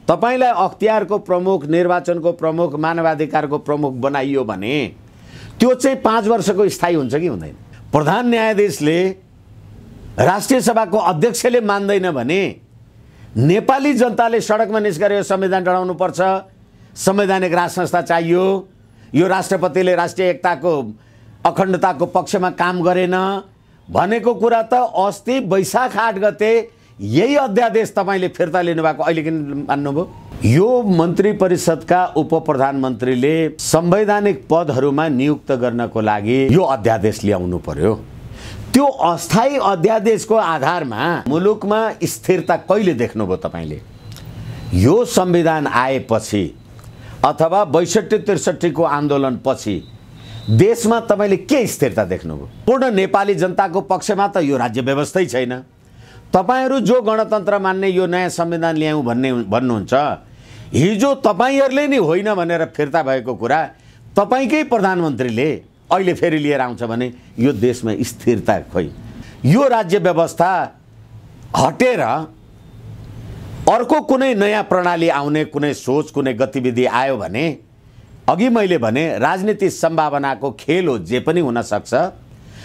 तपाईलाई अख्तियारको प्रमुख, निर्वाचनको प्रमुख, मानवाधिकारको प्रमुख बनाइयो भने त्यो चाहिँ 5 वर्षको स्थायी हुन्छ कि हुँदैन? प्रधान न्यायाधीशले राष्ट्रिय सभाको अध्यक्षले मान्दैन भने नेपाली जनताले सडकमा निस्केर यो संविधान डढाउनु पर्छ, संवैधानिक राज संस्था चाहियो, यो राष्ट्रपतिले राष्ट्रिय एकताको अखण्डताको पक्षमा काम गरेन भनेको कुरा त अस्ति वैशाख 8 गते यही अध्यादेश तपाईले फिर्ता लिनुभएको अहिले किन मान्नुभयो? यो मन्त्री परिषदका उप प्रधानमन्त्रीले संवैधानिक पदहरूमा नियुक्त गर्नको लागि यो अध्यादेश ल्याउनु पर्यो। त्यो अस्थायी अध्यादेशको आधारमा मुलुकमा स्थिरता कहिले देख्नुभयो तपाईले? यो संविधान आएपछि अथवा 62-63 को आन्दोलन पछि देशमा तपाईले के स्थिरता देख्नुभयो? पूर्ण नेपाली जनताको पक्षमा त यो राज्य व्यवस्थै छैन। तपाईहरु जो गणतन्त्र मान्ने यो नयाँ संविधान ल्याउँ भन्नुहुन्छ, हिजो तपाईहरुले नि होइन भनेर फिर्ता भएको कुरा तपाईकै प्रधानमन्त्रीले अहिले फेरि लिएर आउँछ भने यो देशमा स्थिरता खोइ? यो राज्य व्यवस्था हटेर अर्को कुनै नयाँ प्रणाली आउने कुनै सोच, कुनै गतिविधि आयो भने अघि मैले भने राजनीति सम्भावनाको खेल हो, जे पनि हुन सक्छ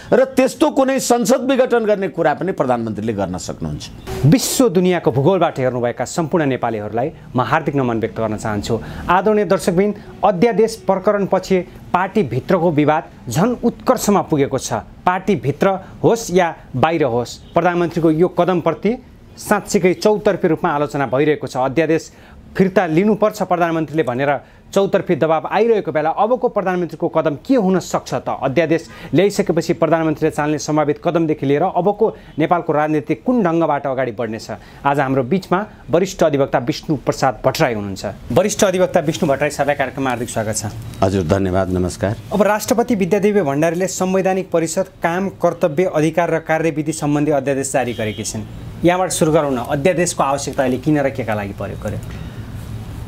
र त्यस्तो कुनै संसद विघटन गर्ने कुरा पनि प्रधानमन्त्रीले गर्न सक्नुहुन्छ। विश्व दुनियाँको भूगोलबाट हेर्नुभएका सम्पूर्ण नेपालीहरूलाई म हार्दिक नमन व्यक्त गर्न चाहन्छु। आदरणीय दर्शकबिन, अध्यादेश प्रकरणपछि पार्टीभित्रको विवाद झन् उत्कर्षमा पुगेको छ। पार्टीभित्र होस् या बाहिर होस्, प्रधानमन्त्रीको यो कदमप्रति साँच्चीकै चौतर्फी रूपमा आलोचना भइरहेको छ। अध्यादेश फिर्ता लिनुपर्छ प्रधानमन्त्रीले भनेर चौतर्फी दबाब आइरहेको बेला अबको प्रधानमन्त्रीको कदम के हुन सक्छ त? अध्यादेश ल्याइसकेपछि प्रधानमन्त्रीले चाल्ने सम्भावित कदमदेखि लिएर अबको नेपालको राजनीति कुन ढङ्गबाट अगाडि बढ्नेछ? आज हाम्रो बीचमा वरिष्ठ अधिवक्ता विष्णु प्रसाद भट्टराई हुनुहुन्छ। वरिष्ठ अधिवक्ता विष्णु भट्टराई सरलाई कार्यक्रममा हार्दिक स्वागत छ। हजुर, धन्यवाद, नमस्कार। अब राष्ट्रपति विद्यादेवी भण्डारीले संवैधानिक परिषद काम, कर्तव्य, अधिकार र कार्यविधि सम्बन्धी अध्यादेश जारी गरेकी छिन्। यहाँबाट सुरु गरौँ न, अध्यादेशको आवश्यकता अहिले किन र केका लागि प्रयोग गर्यो?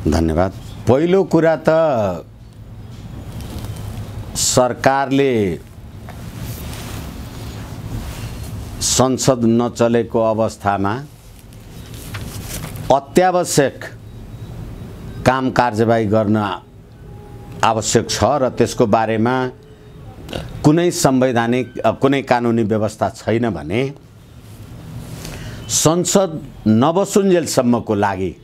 धन्यवाद। पहिलो कुरा त सरकारले संसद नचलेको अवस्थामा अत्यावश्यक काम कारबाही गर्न आवश्यक छ र त्यसको बारेमा कुनै संवैधानिक कुनै कानुनी व्यवस्था छैन भने संसद नबसुन्जेलसम्मको लागि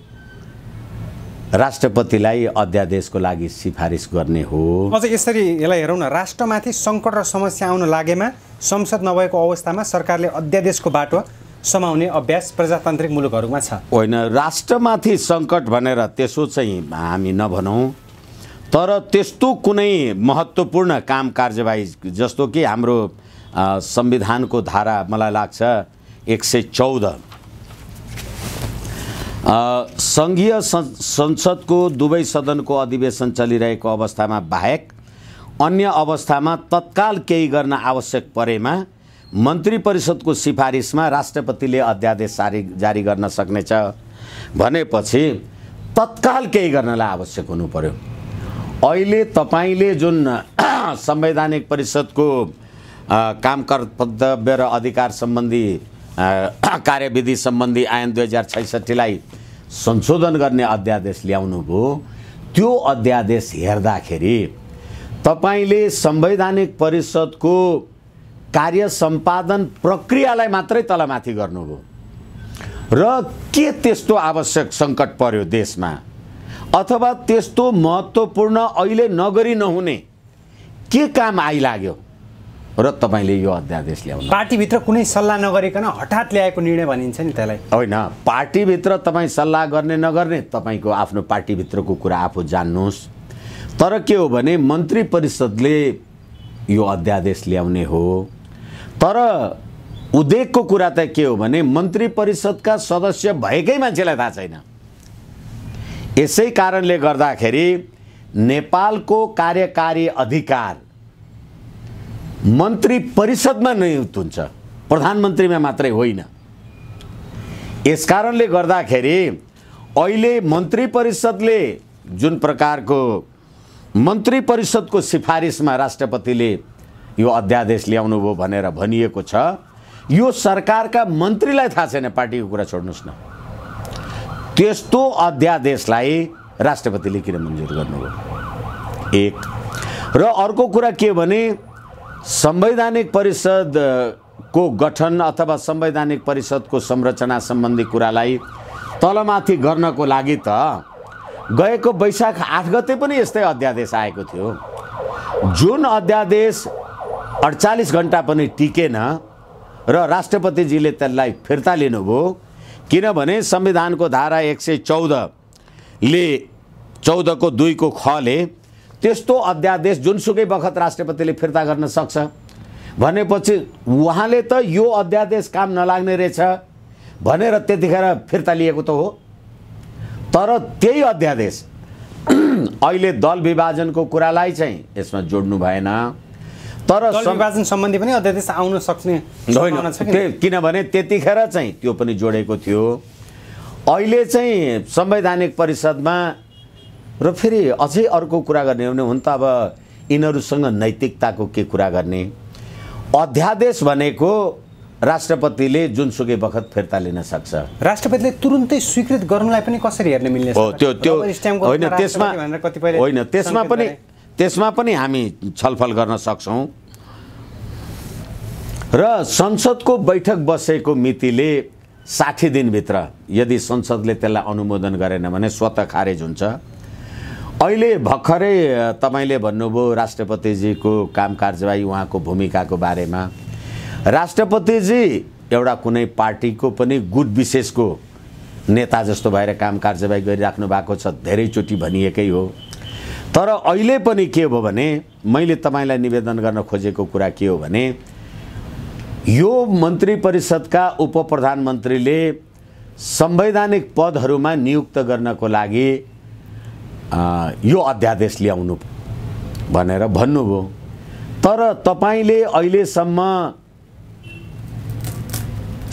राष्ट्रपतिलाई अध्यादेशको लागि सिफारिस गर्ने हो। अझ यसरी यसलाई हेरौँ न, राष्ट्रमाथि सङ्कट र समस्या आउन लागेमा संसद नभएको अवस्थामा सरकारले अध्यादेशको बाटो समाउने अभ्यास प्रजातान्त्रिक मुलुकहरूमा छ। होइन, राष्ट्रमाथि सङ्कट भनेर त्यसो चाहिँ हामी नभनौँ, तर त्यस्तो कुनै महत्त्वपूर्ण काम कारबाही जस्तो कि हाम्रो संविधानको धारा मलाई लाग्छ 114 सङ्घीय संसदको दुवै सदनको अधिवेशन चलिरहेको अवस्थामा बाहेक अन्य अवस्थामा तत्काल केही गर्न आवश्यक परेमा मन्त्री परिषदको सिफारिसमा राष्ट्रपतिले अध्यादेश जारी गर्न सक्नेछ भनेपछि तत्काल केही गर्नलाई आवश्यक हुनु पर्यो। अहिले तपाईले जुन संवैधानिक परिषदको काम, कर्तव्य र अधिकार सम्बन्धी कार्यविधि सम्बन्धी ऐन 2066 लाई संशोधन गर्ने अध्यादेश ल्याउनु भयो, त्यो अध्यादेश हेर्दाखेरि तपाईले संवैधानिक परिषदको कार्य सम्पादन प्रक्रियालाई मात्रै तलमाथि गर्नुभयो र के त्यस्तो आवश्यक सङ्कट पर्यो देशमा अथवा त्यस्तो महत्त्वपूर्ण अहिले नगरी नहुने के काम आइलाग्यो र तपाईले यो अध्यादेश ल्याउनु? पार्टीभित्र कुनै सल्लाह नगरिकन हठात ल्याएको निर्णय भनिन्छ नि त्यसलाई? होइन, पार्टीभित्र तपाईँ सल्लाह गर्ने नगर्ने तपाईको आफ्नो पार्टीभित्रको कुरा आफू जान्नुहोस्। तर के हो भने मन्त्री परिषदले यो अध्यादेश ल्याउने हो, तर उद्वेगको कुरा त के हो भने मन्त्री परिषदका सदस्य भएकै मान्छेलाई थाहा छैन। यसै कारणले गर्दाखेरि नेपालको कार्यकारी अधिकार मन्त्री परिषदमा नियुक्त हुन्छ, प्रधानमन्त्रीमा मात्रै होइन। यस कारणले गर्दाखेरि अहिले मन्त्री परिषदले जुन प्रकारको मन्त्री परिषदको सिफारिसमा राष्ट्रपतिले यो अध्यादेश ल्याउनु भयो भनेर भनिएको छ, यो सरकारका मन्त्रीलाई थाहा छैन। पार्टीको कुरा छोड्नुहोस् न, त्यस्तो अध्यादेशलाई राष्ट्रपतिले किन मन्जुर गर्नुभयो? एक। र अर्को कुरा के भने संवैधानिक परिषदको गठन अथवा संवैधानिक परिषदको संरचना सम्बन्धी कुरालाई तलमाथि गर्नको लागि त गएको वैशाख 8 गते पनि यस्तै अध्यादेश आएको थियो। जुन अध्यादेश 48 घण्टा पनि टिकेन र राष्ट्रपतिजीले त्यसलाई फिर्ता लिनुभयो, किनभने संविधानको धारा 114 ले 14 को 2 को ख ले त्यस्तो अध्यादेश जुनसुकै बखत राष्ट्रपतिले फिर्ता गर्न सक्छ भनेपछि उहाँले त यो अध्यादेश काम नलाग्ने रहेछ भनेर त्यतिखेर फिर्ता लिएको त हो। तर त्यही अध्यादेश अहिले दल विभाजनको कुरालाई चाहिँ यसमा जोड्नु भएन। तर दल विभाजन सम्बन्धी पनि अध्यादेश आउन सक्ने होइन, किनभने त्यतिखेर चाहिँ त्यो पनि जोडेको थियो। अहिले चाहिँ संवैधानिक परिषदमा र फेरि अझै अर्को कुरा गर्ने हो भने हुन त अब यिनीहरूसँग नैतिकताको के कुरा गर्ने? अध्यादेश भनेको राष्ट्रपतिले जुनसुकै बखत फिर्ता लिन सक्छ। राष्ट्रपतिले तुरुन्तै स्वीकृत गर्नलाई पनि कसरी हेर्न मिल्ने हो? त्यो होइन, त्यसमा पनि हामी छलफल गर्न सक्छौँ। र संसदको बैठक बसेको मितिले 60 दिनभित्र यदि संसदले त्यसलाई अनुमोदन गरेन भने स्वतः खारेज हुन्छ। अहिले भर्खरै तपाईले भन्नुभयो राष्ट्रपतिजीको काम कारबाही, उहाँको भूमिकाको बारेमा। राष्ट्रपतिजी एउटा कुनै पार्टीको पनि गुट विशेषको नेता जस्तो भएर काम कारबाही गरिराख्नु भएको छ, धेरैचोटि भनिएकै हो। तर अहिले पनि के हो भने मैले तपाईलाई निवेदन गर्न खोजेको कुरा के हो भने यो मन्त्री परिषदका उपप्रधानमन्त्रीले संवैधानिक पदहरूमा नियुक्त गर्नको लागि यो अध्यादेश ल्याउनु भनेर भन्नुभयो। तर तपाईले अहिलेसम्म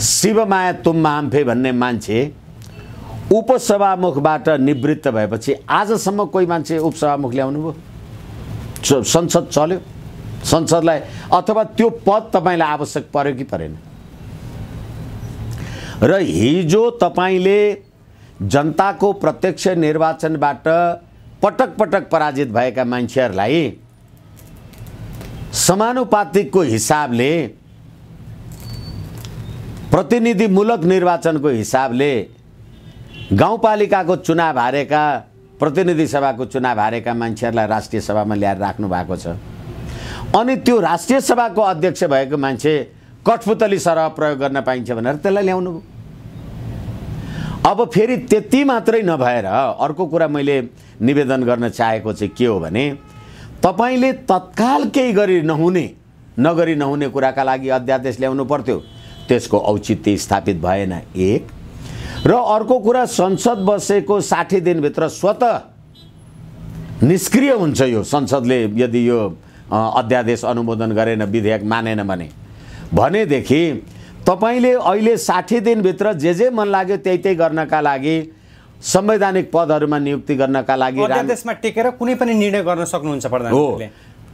शिवमाया तुम्माम्फे भन्ने मान्छे उपसभामुखबाट निवृत्त भएपछि आजसम्म कोही मान्छे उपसभामुख ल्याउनु भयो? संसद चल्यो, संसदलाई अथवा त्यो पद तपाईलाई आवश्यक पर्यो कि परेन? र हिजो तपाईले जनताको प्रत्यक्ष निर्वाचनबाट पटक पटक पराजित भएका मान्छेहरूलाई समानुपातिकको हिसाबले, प्रतिनिधिमूलक निर्वाचनको हिसाबले गाउँपालिकाको चुनाव हारेका, प्रतिनिधि सभाको चुनाव हारेका मान्छेहरूलाई राष्ट्रिय सभामा ल्याएर राख्नु भएको छ। अनि त्यो राष्ट्रिय सभाको अध्यक्ष भएको मान्छे कठपुतली सरह प्रयोग गर्न पाइन्छ भनेर त्यसलाई ल्याउनु। अब फेरि त्यति मात्रै नभएर अर्को कुरा मैले निवेदन गर्न चाहेको चाहिँ के हो भने तपाईले तत्काल केही गरी नहुने कुराका लागि अध्यादेश ल्याउनु पर्थ्यो, त्यसको औचित्य स्थापित भएन। एक। र अर्को कुरा संसद बसेको 60 दिनभित्र स्वतः निष्क्रिय हुन्छ यो संसदले यदि यो अध्यादेश अनुमोदन गरेन, विधेयक मानेन भनेदेखि तपाईले अहिले 60 दिनभित्र जे मन लाग्यो त्यही गर्नका लागि, संवैधानिक पदहरूमा नियुक्ति गर्नका लागि अध्यादेशमा टेकेर कुनै पनि निर्णय गर्न सक्नुहुन्छ प्रधानमन्त्रीले।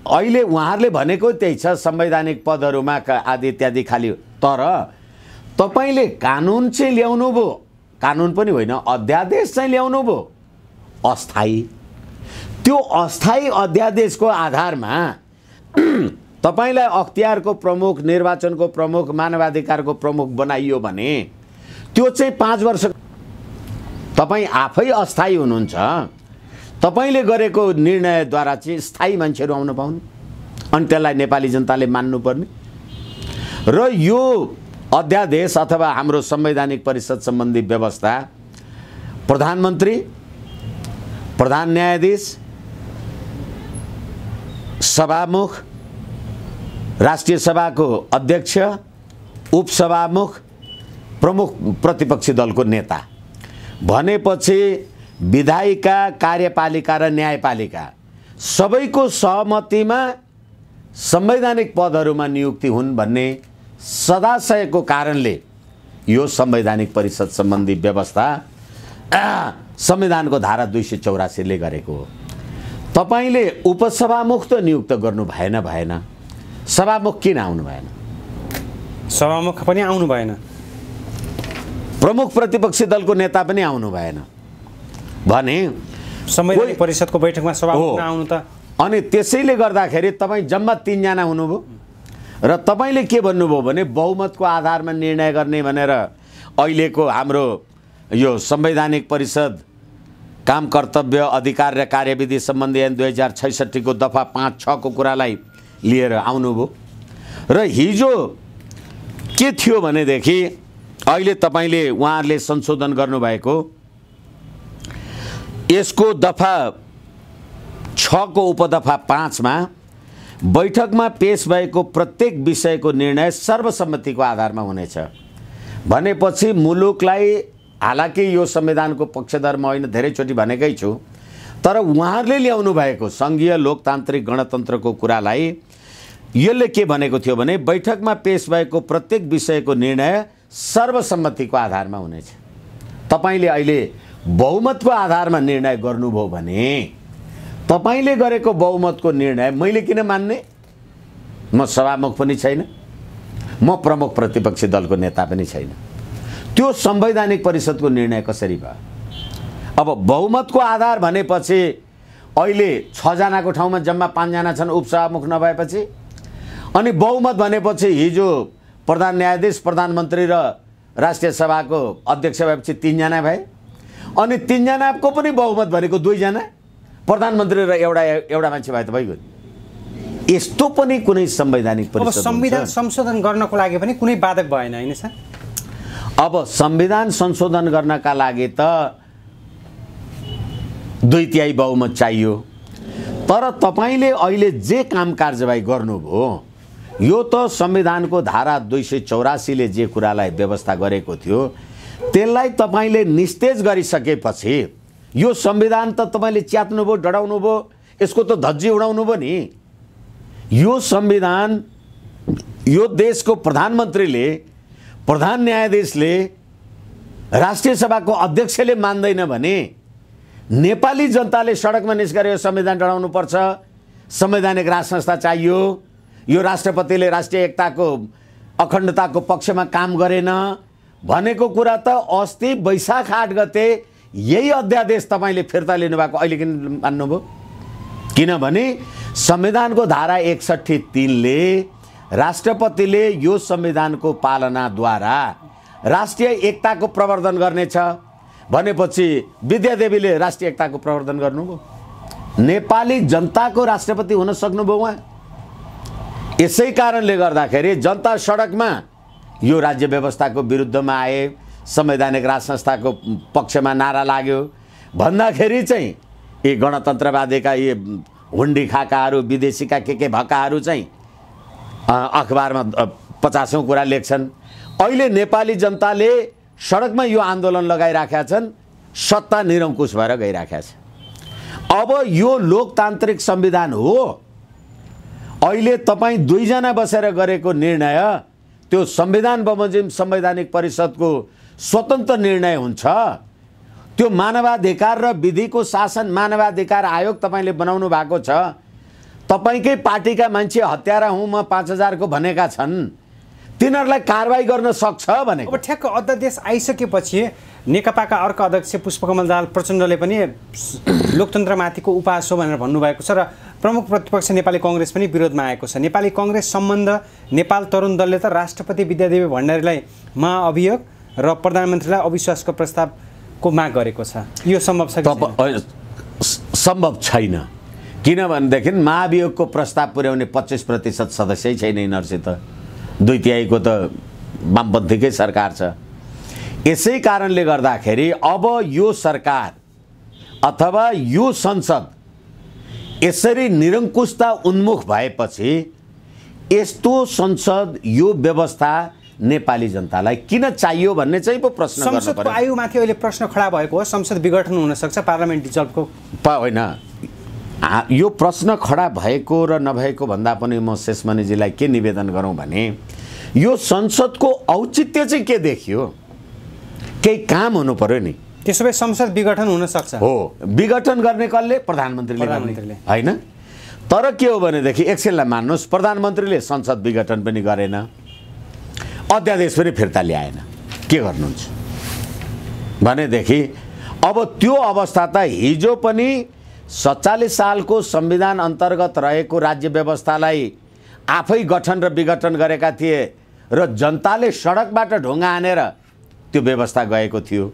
अहिले उहाँहरूले भनेको त्यही छ, संवैधानिक पदहरूमा आदि इत्यादि खाली। तर तपाईले कानुन चाहिँ ल्याउनु भयो, कानुन पनि होइन अध्यादेश चाहिँ ल्याउनु भयो अस्थायी। त्यो अस्थायी अध्यादेशको आधारमा तपाईलाई अख्तियारको प्रमुख, निर्वाचनको प्रमुख, मानवाधिकारको प्रमुख बनाइयो भने त्यो चाहिँ 5 वर्ष तपाई आफै अस्थायी हुनुहुन्छ। तपाईले गरेको निर्णयद्वारा चाहिँ स्थायी मान्छेहरू आउन पाउनु, अनि त्यसलाई नेपाली जनताले मान्नुपर्ने। र यो अध्यादेश अथवा हाम्रो संवैधानिक परिषद सम्बन्धी व्यवस्था प्रधानमन्त्री, प्रधान न्यायाधीश, सभामुख, राष्ट्रिय सभाको अध्यक्ष, उपसभामुख, प्रमुख प्रतिपक्षी दलको नेता भनेपछि विधायिका, कार्यपालिका र न्यायपालिका सबैको सहमतिमा संवैधानिक पदहरूमा नियुक्ति हुन् भन्ने सदाशयको कारणले यो संवैधानिक परिषद सम्बन्धी व्यवस्था संविधानको धारा 284 ले गरेको हो। तपाईले उपसभामुख त नियुक्त गर्नु भएन, सभामुख किन आउनु भएन? सभामुख पनि आउनु भएन, प्रमुख प्रतिपक्षी दलको नेता पनि आउनु भएन। भने संवैधानिक परिषदको बैठकमा सभामुख नआउनु त अनि त्यसैले गर्दाखेरि तपाईँ जम्मा 3 जना हुनुभयो र तपाईँले के भन्नुभयो भने बहुमतको आधारमा निर्णय गर्ने भनेर अहिलेको हाम्रो यो संवैधानिक परिषद काम कर्तव्य अधिकार र कार्यविधि सम्बन्धी ऐन 2066 को दफा 5-6 को कुरालाई लिएर आउनुभयो र हिजो के थियो भनेदेखि अहिले तपाईँले उहाँहरूले संशोधन गर्नुभएको यसको दफा 6 को उपदफा 5 मा बैठकमा पेश भएको प्रत्येक विषयको निर्णय सर्वसम्मतिको आधारमा हुनेछ भनेपछि मुलुकलाई, हालाकि यो संविधानको पक्षधर म होइन, धेरैचोटि भनेकै छु, तर उहाँहरूले ल्याउनु भएको सङ्घीय लोकतान्त्रिक गणतन्त्रको कुरालाई यसले के भनेको थियो भने बैठकमा पेश भएको प्रत्येक विषयको निर्णय सर्वसम्मतिको आधारमा हुनेछ। तपाईँले अहिले बहुमतको आधारमा निर्णय गर्नुभयो भने तपाईँले गरेको बहुमतको निर्णय मैले किन मान्ने? म सभामुख पनि छैन, म प्रमुख प्रतिपक्षी दलको नेता पनि छैन। त्यो संवैधानिक परिषदको निर्णय कसरी भयो? अब बहुमतको आधार भनेपछि अहिले 6 जनाको ठाउँमा जम्मा 5 जना छन् उपसभामुख नभएपछि, अनि बहुमत भनेपछि हिजो प्रधान न्यायाधीश, प्रधानमन्त्री र राष्ट्रिय सभाको अध्यक्ष भएपछि 3 जना भए, अनि 3 जनाको पनि बहुमत भनेको 2 जना, प्रधानमन्त्री र एउटा मान्छे भए त भइगयो। यस्तो पनि कुनै संवैधानिक परिषद हुन्छ? संविधान संशोधन गर्नको लागि पनि कुनै बाधक भएन हैन सर? अब संविधान संशोधन गर्नका लागि त 2/3 बहुमत चाहियो, तर तपाईले अहिले जे काम कारबाही गर्नुभयो यो त संविधानको धारा 284 ले जे कुरालाई व्यवस्था गरेको थियो त्यसलाई तपाईले निस्तेज गरिसकेपछि यो संविधान त तपाईले च्यात्नुभयो, डढाउनुभयो, यसको त धज्जी उडाउनु भयो नि। यो संविधान, यो देशको प्रधानमन्त्रीले, प्रधान न्यायाधीशले, राष्ट्रिय सभाको अध्यक्षले मान्दैन भने नेपाली जनताले सडकमा निस्केर यो संविधान डढाउनु पर्छ, संवैधानिक राज संस्था चाहियो, यो राष्ट्रपतिले राष्ट्रिय एकताको अखण्डताको पक्षमा काम गरेन भनेको कुरा त अस्ति वैशाख 8 गते यही अध्यादेश तपाईले फिर्ता लिनुभएको अहिले किन मान्नुभयो? किनभने संविधानको धारा 61(3) ले राष्ट्रपतिले यो संविधानको पालनाद्वारा राष्ट्रिय एकताको प्रवर्धन गर्नेछ भनेपछि विद्यादेवीले राष्ट्रिय एकताको प्रवर्धन गर्नुभयो। नेपाली जनताको राष्ट्रपति हुन सक्नुभयो उहाँ। यसै कारणले गर्दाखेरि जनता सडकमा यो राज्य व्यवस्थाको विरुद्धमा आए, संवैधानिक राज संस्थाको पक्षमा नारा लाग्यो भन्दाखेरि चाहिँ यी गणतन्त्रवादीका यी हुन्डी खाकाहरू, विदेशीका के भकाहरू चाहिँ अखबारमा 50औं कुरा लेख्छन्। अहिले नेपाली जनताले सडकमा यो आन्दोलन लगाइराखेका छन्, सत्ता निरङ्कुश भएर गइराखेका छ। अब यो लोकतान्त्रिक संविधान हो। अहिले तपाईँ 2 जना बसेर गरेको निर्णय त्यो संविधान बमोजिम संवैधानिक परिषदको स्वतन्त्र निर्णय हुन्छ। त्यो मानवाधिकार र विधिको शासन मानवाधिकार आयोग तपाईले बनाउनु भएको छ। तपाईकै पार्टीका मान्छे हत्यारा हुँ म 5000 को भनेका छन्, तिनीहरूलाई कारबाही गर्न सक्छ भने। अब ठ्याक्क अध्यादेश आइसकेपछि नेकपाका अर्का अध्यक्ष पुष्पकमल दाहाल प्रचण्डले पनि लोकतन्त्रमाथिको उपहास हो भनेर भन्नुभएको छ र प्रमुख प्रतिपक्ष नेपाली कांग्रेस पनि विरोधमा आएको छ। नेपाली कांग्रेस सम्बन्ध नेपाल तरुण दलले त राष्ट्रपति विद्यादेवी भण्डारीलाई महाअभियोग र प्रधानमन्त्रीलाई अविश्वासको प्रस्तावको माग गरेको छ। यो सम्भव छ कि? सम्भव छैन। किनभनेदेखि महाभियोगको प्रस्ताव पुर्याउने 25% सदस्य छैन यिनीहरूसित, 2/3 को त वामपन्थीकै सरकार छ। यसै कारणले गर्दाखेरि अब यो सरकार अथवा यो संसद यसरी निरङ्कुशता उन्मुख भएपछि यस्तो संसद, यो व्यवस्था नेपाली जनतालाई किन चाहियो भन्ने चाहिँ पो प्रश्न गर्नु पर्यो। संसदको आयुमाथि अहिले प्रश्न खडा भएको हो। संसद विघटन हुन सक्छ, पार्लियामेन्ट डिजल्भको होइन। यो प्रश्न खडा भएको र नभएको भन्दा पनि म शेषमणिजीलाई के निवेदन गरौँ भने यो संसदको औचित्य चाहिँ के देखियो? केही काम हुनु पर्यो नि। त्यसो भए संसद विघटन हुन सक्छ। हो, विघटन गर्ने कसले? प्रधानमन्त्रीले हैन। तर के हो भनेदेखि एकछिनलाई मान्नुहोस्, प्रधानमन्त्रीले संसद विघटन पनि गरेन, अध्यादेश पनि फिर्ता ल्याएन, के गर्नुहुन्छ भनेदेखि अब त्यो अवस्था त हिजो पनि 47 सालको संविधान अन्तर्गत रहेको राज्य व्यवस्थालाई आफै गठन र विघटन गरेका थिए र जनताले सडकबाट ढुङ्गा हानेर त्यो व्यवस्था गएको थियो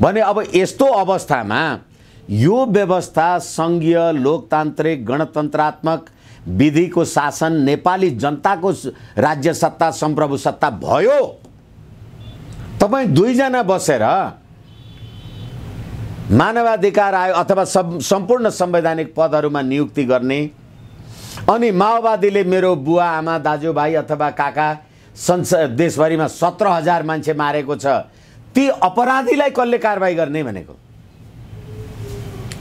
भने अब यस्तो अवस्थामा यो व्यवस्था सङ्घीय लोकतान्त्रिक गणतन्त्रात्मक विधिको शासन नेपाली जनताको राज्य सत्ता सम्प्रभु सत्ता भयो। तपाईँ दुईजना बसेर मानवाधिकार आयोग अथवा सम्पूर्ण संवैधानिक पदहरूमा नियुक्ति गर्ने अनि माओवादीले मेरो बुवा आमा दाजुभाइ अथवा काका देशभरिमा 17,000 मान्छे मारेको छ, ती अपराधीलाई कसले कारबाही गर्ने भनेको?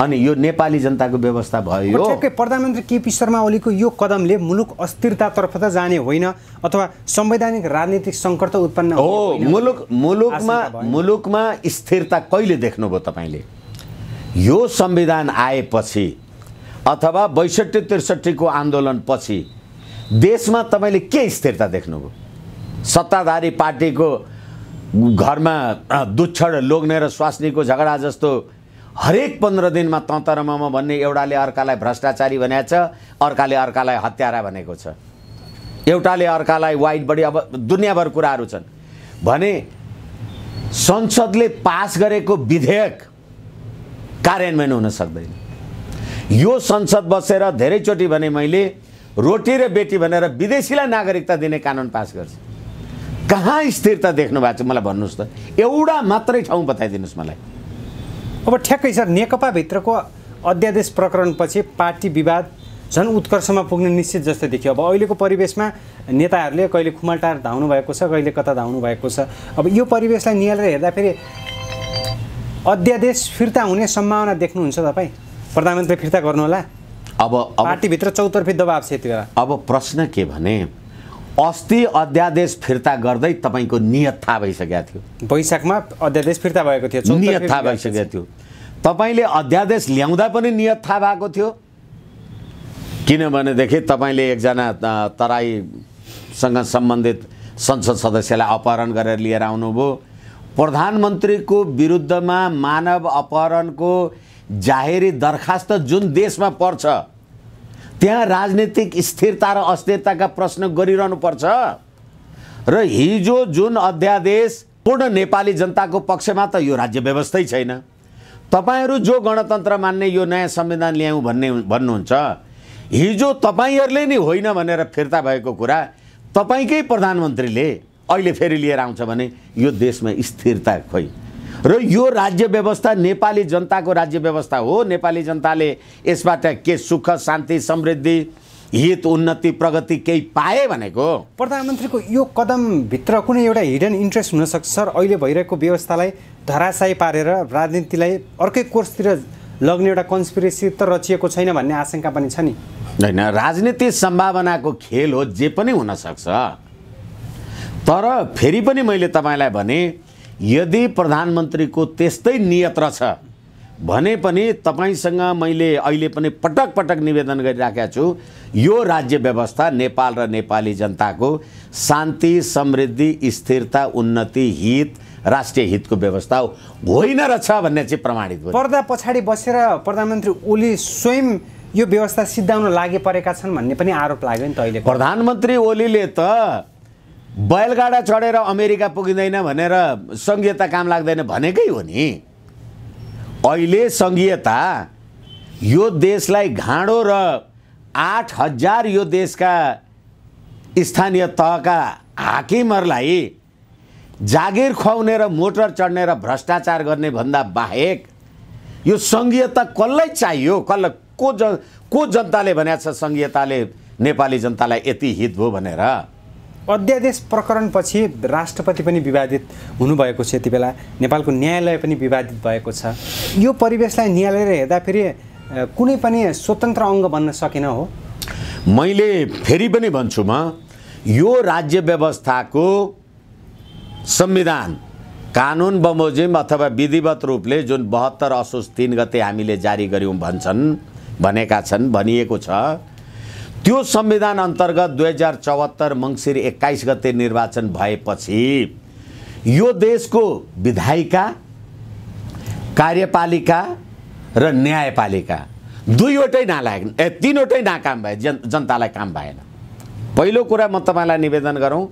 अनि यो नेपाली जनताको व्यवस्था भयो। ठ्याक्कै प्रधानमन्त्री केपी शर्मा ओलीको यो कदमले मुलुक अस्थिरतातर्फ त जाने होइन अथवा संवैधानिक राजनीतिक सङ्कट त उत्पन्न हो। मुलुकमा स्थिरता कहिले देख्नुभयो तपाईँले? यो संविधान आएपछि अथवा 62-63 को आन्दोलन पछि देशमा तपाईँले के स्थिरता देख्नुभयो? सत्ताधारी पार्टीको घरमा दुच्छड लोग्ने र स्वास्नीको झगडा जस्तो हरेक 15 दिनमा तन्तरमा भन्ने, एउटाले अर्कालाई भ्रष्टाचारी भनेको छ, अर्काले अर्कालाई हत्यारा भनेको छ, एउटाले अर्कालाई वाइट बडी, अब दुनियाँभर कुराहरू छन् भने संसदले पास गरेको विधेयक कार्यान्वयन हुन सक्दैन। यो संसद बसेर धेरैचोटि भने मैले रोटी र बेटी भनेर विदेशीलाई नागरिकता दिने कानुन पास गर्छ। कहाँ स्थिरता देख्नु भएको छ मलाई भन्नुहोस् त? एउटा मात्रै ठाउँ बताइदिनुहोस् मलाई। अब ठ्याक्कै सर, नेकपाभित्रको अध्यादेश प्रकरणपछि पार्टी विवाद झन् उत्कर्षमा पुग्ने निश्चित जस्तो देखियो। अब अहिलेको परिवेशमा नेताहरूले कहिले खुमलटार धाउनु भएको छ, कहिले कता धाउनु भएको छ। अब यो परिवेशलाई निहालेर हेर्दाखेरि अध्यादेश फिर्ता हुने सम्भावना देख्नुहुन्छ तपाईँ? प्रधानमन्त्री फिर्ता गर्नुहोला? अब पार्टीभित्र चौतर्फी दबाब छ यति बेला। अब प्रश्न के भने, अस्ति अध्यादेश फिर्ता गर्दै तपाईँको नियत थाहा भइसकेको थियो। वैशाखमा अध्यादेश फिर्ता भएको थियो, नियत थाहा भइसकेको थियो। तपाईँले अध्यादेश ल्याउँदा पनि नियत थाहा भएको थियो। किनभनेदेखि तपाईँले एकजना तराईसँग सम्बन्धित संसद सदस्यलाई अपहरण गरेर लिएर आउनुभयो। प्रधानमन्त्रीको विरुद्धमा मानव अपहरणको जाहेरी दरखास्त जुन देशमा पर्छ त्यहाँ राजनीतिक स्थिरता र अस्थिरताका प्रश्न गरिरहनु पर्छ। र हिजो जुन अध्यादेश पूर्ण नेपाली जनताको पक्षमा त यो राज्य व्यवस्थै छैन। तपाईहरू जो गणतन्त्र मान्ने यो नयाँ संविधान ल्याउँ भन्नुहुन्छ, हिजो तपाईँहरूले नि होइन भनेर फिर्ता भएको कुरा तपाईँकै प्रधानमन्त्रीले अहिले फेरि लिएर आउँछ भने यो देशमा स्थिरता खोइ? र यो राज्य व्यवस्था नेपाली जनताको राज्य व्यवस्था हो। नेपाली जनताले यसबाट के सुख शान्ति समृद्धि हित उन्नति प्रगति केही पाए भनेको? प्रधानमन्त्रीको यो कदमभित्र कुनै एउटा हिडन इन्ट्रेस्ट हुनसक्छ सर? अहिले भइरहेको व्यवस्थालाई धराशायी पारेर राजनीतिलाई अर्कै कोर्सतिर लग्ने एउटा कन्स्पिरेसी त रचिएको छैन भन्ने आशंका पनि छ नि? होइन, राजनीति सम्भावनाको खेल हो, जे पनि हुनसक्छ। तर फेरि पनि मैले तपाईँलाई भने, यदि प्रधानमन्त्रीको त्यस्तै नियत रहेछ भने पनि तपाईँसँग मैले अहिले पनि पटक पटक निवेदन गरिराखेको छु, यो राज्य व्यवस्था नेपाल र नेपाली जनताको शान्ति समृद्धि स्थिरता उन्नति हित राष्ट्रिय हितको व्यवस्था होइन रहेछ भन्ने चाहिँ प्रमाणित भयो। पर्दा पछाडि बसेर प्रधानमन्त्री ओली स्वयं यो व्यवस्था सिद्धाउन लागि परेका छन् भन्ने पनि आरोप लाग्यो नि त अहिले। प्रधानमन्त्री ओलीले त बैलगाडा चढेर अमेरिका पुगिँदैन भनेर सङ्घीयता काम लाग्दैन भनेकै हो नि। अहिले सङ्घीयता यो देशलाई घाँडो र 8,000 यो देशका स्थानीय तहका हाकिमहरूलाई जागिर खुवाउने र मोटर चढ्ने र भ्रष्टाचार गर्ने भन्दा बाहेक यो सङ्घीयता कसलाई चाहियो? को जनताले भनेको छ सङ्घीयताले नेपाली जनतालाई यति हित भयो भनेर? अध्यादेश प्रकरणपछि राष्ट्रपति पनि विवादित हुनुभएको छ, यति बेला नेपालको न्यायालय पनि विवादित भएको छ। यो परिवेशलाई निहालेर हेर्दाखेरि कुनै पनि स्वतन्त्र अङ्ग बन्न सकेन हो? मैले फेरि पनि भन्छु, यो राज्य व्यवस्थाको संविधान कानुन बमोजिम अथवा विधिवत रूपले जुन 72 असोज 3 गते हामीले जारी गर्यौँ भनेका छन्, भनिएको छ, त्यो संविधान अन्तर्गत 2074 मङ्सिर 21 गते निर्वाचन भएपछि यो देशको विधायिका कार्यपालिका र न्यायपालिका दुईवटै नालायक तीनवटै नाकाम भए, जनतालाई काम भएन। पहिलो कुरा म तपाईँलाई निवेदन गरौँ,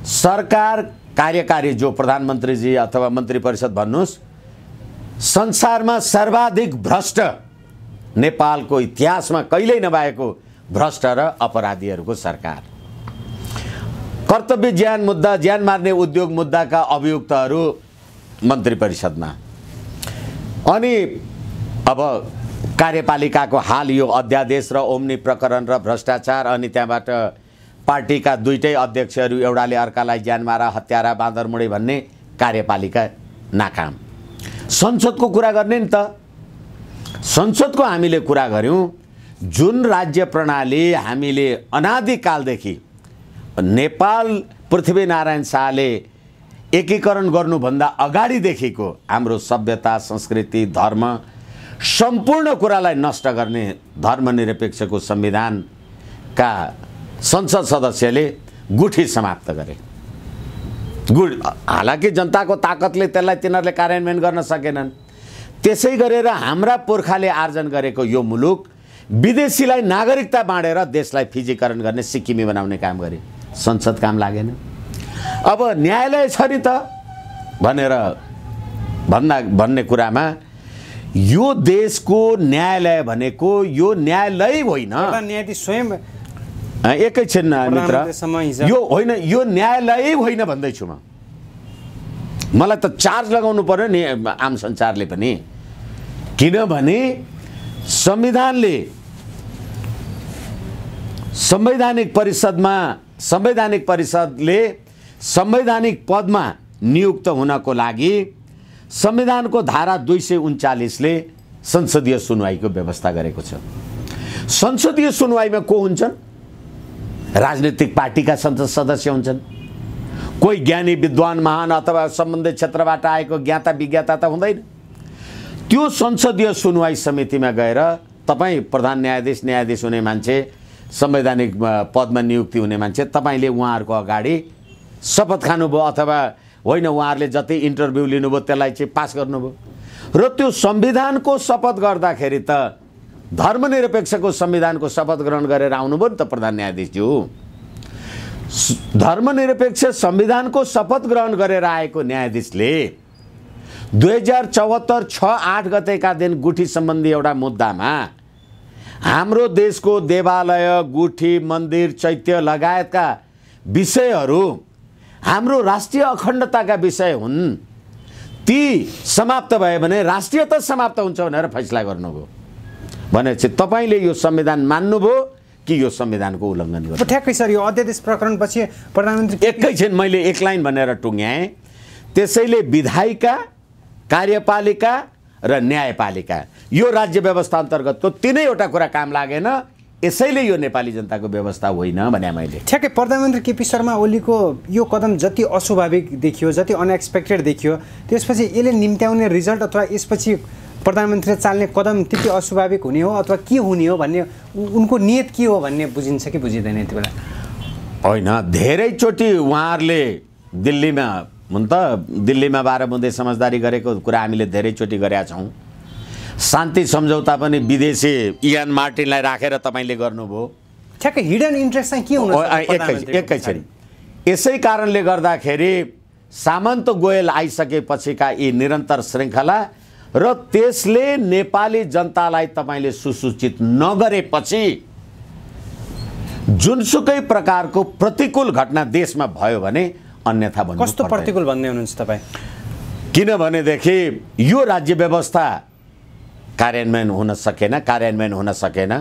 सरकार कार्यकारी जो प्रधानमन्त्रीजी अथवा मन्त्री परिषद भन्नुहोस्, संसारमा सर्वाधिक भ्रष्ट नेपालको इतिहासमा कहिल्यै नभएको भ्रष्ट र अपराधीहरूको सरकार। कर्तव्य ज्यान मुद्दा, ज्यान मार्ने उद्योग मुद्दाका अभियुक्तहरू मन्त्री परिषदमा। अनि अब कार्यपालिकाको हाल यो अध्यादेश र ओम्नी प्रकरण र भ्रष्टाचार, अनि त्यहाँबाट पार्टीका दुईटै अध्यक्षहरू एउटाले अर्कालाई ज्यान मारा, हत्यारा, बाँदरमुडे भन्ने कार्यपालिका नाकाम। संसदको कुरा गर्ने नि त, संसदको हामीले कुरा गऱ्यौँ। जुन राज्य प्रणाली हामीले अनादिकालदेखि नेपाल पृथ्वीनारायण शाहले एकीकरण गर्नुभन्दा अगाडिदेखिको हाम्रो सभ्यता, संस्कृति, धर्म सम्पूर्ण कुरालाई नष्ट गर्ने धर्मनिरपेक्षको संविधानका संसद सदस्यले गुठी समाप्त गरे। हालाकि जनताको ताकतले त्यसलाई तिनीहरूले कार्यान्वयन गर्न सकेनन्। त्यसै गरेर हाम्रा पुर्खाले आर्जन गरेको यो मुलुक विदेशीलाई नागरिकता बाँडेर देशलाई फिजीकरण गर्ने, सिक्किमी बनाउने काम गरे। संसद काम लागेन। अब न्यायालय छ नि त भनेर भन्ने कुरामा यो देशको न्यायालय भनेको यो न्यायालय होइन। न्यायाधीश स्वयं एकैछिन मित्र, यो होइन, यो न्यायालय होइन भन्दैछु म। मलाई त चार्ज लगाउनु पर्यो नि आम संसारले पनि, किनभने संविधानले संवैधानिक परिषदले संवैधानिक पदमा नियुक्त हुनको लागि संविधानको धारा 239ले संसदीय सुनवाईको व्यवस्था गरेको छ। संसदीय सुनवाईमा को हुन्छन्? राजनीतिक पार्टीका संसद सदस्य हुन्छन्। कोही ज्ञानी विद्वान महान अथवा सम्बन्धित क्षेत्रबाट आएको ज्ञाता विज्ञाता त हुँदैन। त्यो संसदीय सुनवाई समितिमा गएर तपाईँ प्रधान न्यायाधीश हुने मान्छे, संवैधानिक पदमा नियुक्ति हुने मान्छे, तपाईँले उहाँहरूको अगाडि शपथ खानुभयो अथवा होइन, उहाँहरूले जति इन्टरभ्यू लिनुभयो त्यसलाई चाहिँ पास गर्नुभयो। र त्यो संविधानको शपथ गर्दाखेरि त धर्मनिरपेक्षको संविधानको शपथ ग्रहण गरेर आउनुभयो नि त प्रधान न्यायाधीशज्यू। धर्मनिरपेक्ष संविधानको शपथ ग्रहण गरेर आएको न्यायाधीशले 2074 6-8 गतेका दिन गुठी सम्बन्धी एउटा मुद्दामा हाम्रो देशको देवालय, गुठी, मन्दिर, चैत्य लगायतका विषयहरू हाम्रो राष्ट्रिय अखण्डताका विषय हुन्, ती समाप्त भए भने राष्ट्रियता समाप्त हुन्छ भनेर फैसला गर्नुभयो। भनेपछि तपाईँले यो संविधान मान्नुभयो कि यो संविधानको उल्लङ्घन गर्नु? ठ्याक्कै सर, यो अध्यादेश प्रकरणपछि प्रधानमन्त्री एकैछिन मैले एक लाइन भनेर टुङ्ग्याएँ। त्यसैले विधायिका, कार्यपालिका र न्यायपालिका यो राज्य व्यवस्था अन्तर्गतको तीनैवटा कुरा काम लागेन। यसैले यो नेपाली जनताको व्यवस्था होइन भने मैले। ठ्याक्कै प्रधानमन्त्री केपी शर्मा ओलीको यो कदम जति अस्वाभाविक देखियो, जति अनएक्सपेक्टेड देखियो, त्यसपछि यसले निम्त्याउने रिजल्ट अथवा यसपछि प्रधानमन्त्रीले चाल्ने कदम त्यति अस्वाभाविक हुने हो अथवा के हुने हो भन्ने उनको नियत के हो भन्ने बुझिन्छ कि बुझिँदैन यति बेला? होइन, धेरैचोटि उहाँहरूले दिल्लीमा हुन त दिल्लीमा 12 बुँदे समझदारी गरेको कुरा हामीले धेरैचोटि गरेका छौँ। शान्ति सम्झौता पनि विदेशी इयान मार्टिनलाई राखेर तपाईँले गर्नुभयो। ठ्याक्कै हिडन इन्ट्रेस्ट चाहिँ के हुनु? एकैछिन, यसै कारणले गर्दाखेरि सामन्त गोयल आइसकेपछिका यी निरन्तर श्रृङ्खला र त्यसले नेपाली जनतालाई तपाईँले सुसूचित नगरेपछि जुनसुकै प्रकारको प्रतिकूल घटना देशमा भयो भने अन्यथा भन्नु पर्दैन। कस्तो प्रतिकूल भन्ने हुनुहुन्छ तपाईँ? किनभनेदेखि यो राज्य व्यवस्था कार्यान्वयन हुन सकेन।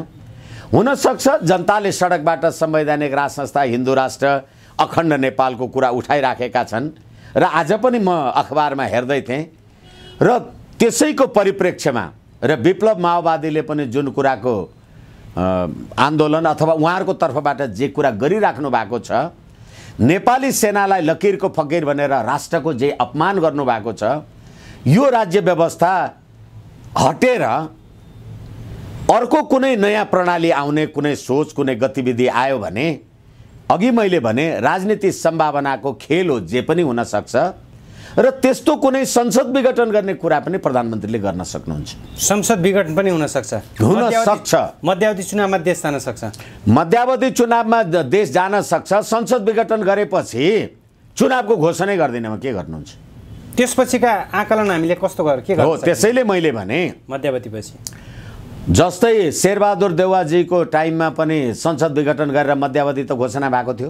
हुन सक्छ जनताले सडकबाट संवैधानिक राज संस्था, हिन्दू राष्ट्र, अखण्ड नेपालको कुरा उठाइराखेका छन् र आज पनि म अखबारमा हेर्दै थिएँ र त्यसैको परिप्रेक्ष्यमा र विप्लव माओवादीले पनि जुन कुराको आन्दोलन अथवा उहाँहरूको तर्फबाट जे कुरा गरिराख्नु भएको छ, नेपाली सेनालाई लकीरको फकीर भनेर राष्ट्रको जे अपमान गर्नुभएको छ, यो राज्य व्यवस्था हटेर अर्को कुनै नयाँ प्रणाली आउने कुनै सोच, कुनै गतिविधि आयो भने अघि मैले भने राजनीति सम्भावनाको खेल हो, जे पनि हुन सक्छ र त्यस्तो कुनै संसद विघटन गर्ने कुरा पनि प्रधानमन्त्रीले गर्न सक्नुहुन्छ। संसद विघटन पनि हुन सक्छ, मध्यावधि चुनावमा देश जान सक्छ, मध्यावधि चुनावमा देश जान सक्छ। संसद विघटन गरेपछि चुनावको घोषणा गर्दिनमा के गर्नुहुन्छ? त्यसपछिका आकलन हामीले कस्तो गरेर के गर्नु? हो, त्यसैले मैले भने मध्यावधिपछि जस्तै शेरबहादुर देउवाजीको टाइममा पनि संसद विघटन गरेर मध्यावधि त घोषणा भएको थियो,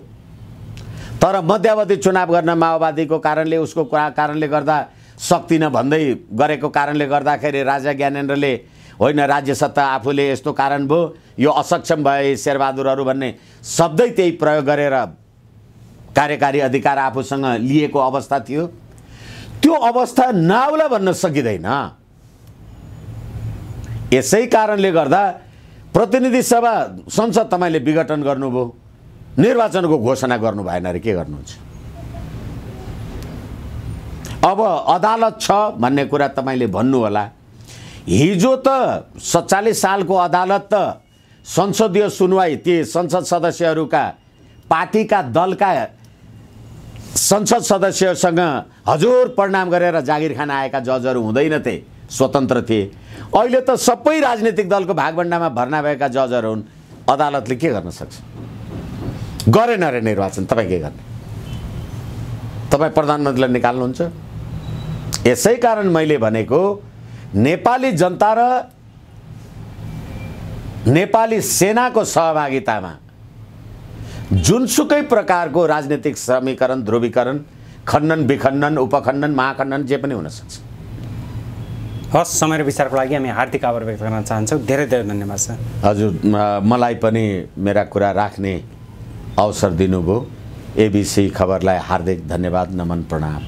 तर मध्यावधि चुनाव गर्न माओवादीको कारणले, उसको कारणले गर्दा सक्दिनँ भन्दै गरेको कारणले गर्दाखेरि राजा ज्ञानेन्द्रले होइन राज्य सत्ता आफूले यस्तो कारण भयो, यो असक्षम भए शेरबहादुरहरू भन्ने शब्दै त्यही प्रयोग गरेर कार्यकारी अधिकार आफूसँग लिएको अवस्था थियो। त्यो अवस्था नआउला भन्न सकिँदैन। यसै कारणले गर्दा प्रतिनिधि सभा संसद तपाईँले विघटन गर्नुभयो, निर्वाचनको घोषणा गर्नु भएन अरे के गर्नुहुन्छ? अब अदालत छ भन्ने कुरा तपाईँले भन्नु होला। हिजो त 47 सालको अदालत त संसदीय सुनवाई ती संसद सदस्यहरूका पार्टीका दलका संसद सदस्यसँग हजुर प्रणाम गरेर जागिर खान आएका जजहरू हुँदैनथे, स्वतन्त्र थिए। अहिले त सबै राजनीतिक दलको भागभण्डामा भर्ना भएका जजहरू हुन्। अदालतले के गर्न सक्छ? गरेन रे निर्वाचन, तपाईँ के गर्ने? तपाईँ प्रधानमन्त्रीलाई निकाल्नुहुन्छ। यसै कारण मैले भनेको नेपाली जनता र नेपाली सेनाको सहभागितामा जुनसुकै प्रकारको राजनीतिक समीकरण, ध्रुवीकरण, खण्डन, विखण्डन, उपखण्डन, महाखण्डन जे पनि हुन सक्छ। हस्, समय र विचारको लागि हामी हार्दिक आभार व्यक्त गर्न चाहन्छौँ। धेरै धेरै धन्यवाद सर। हजुर, मलाई पनि मेरा कुरा राख्ने अवसर दिनुभयो। एबिसी खबरलाई हार्दिक धन्यवाद, नमन, प्रणाम।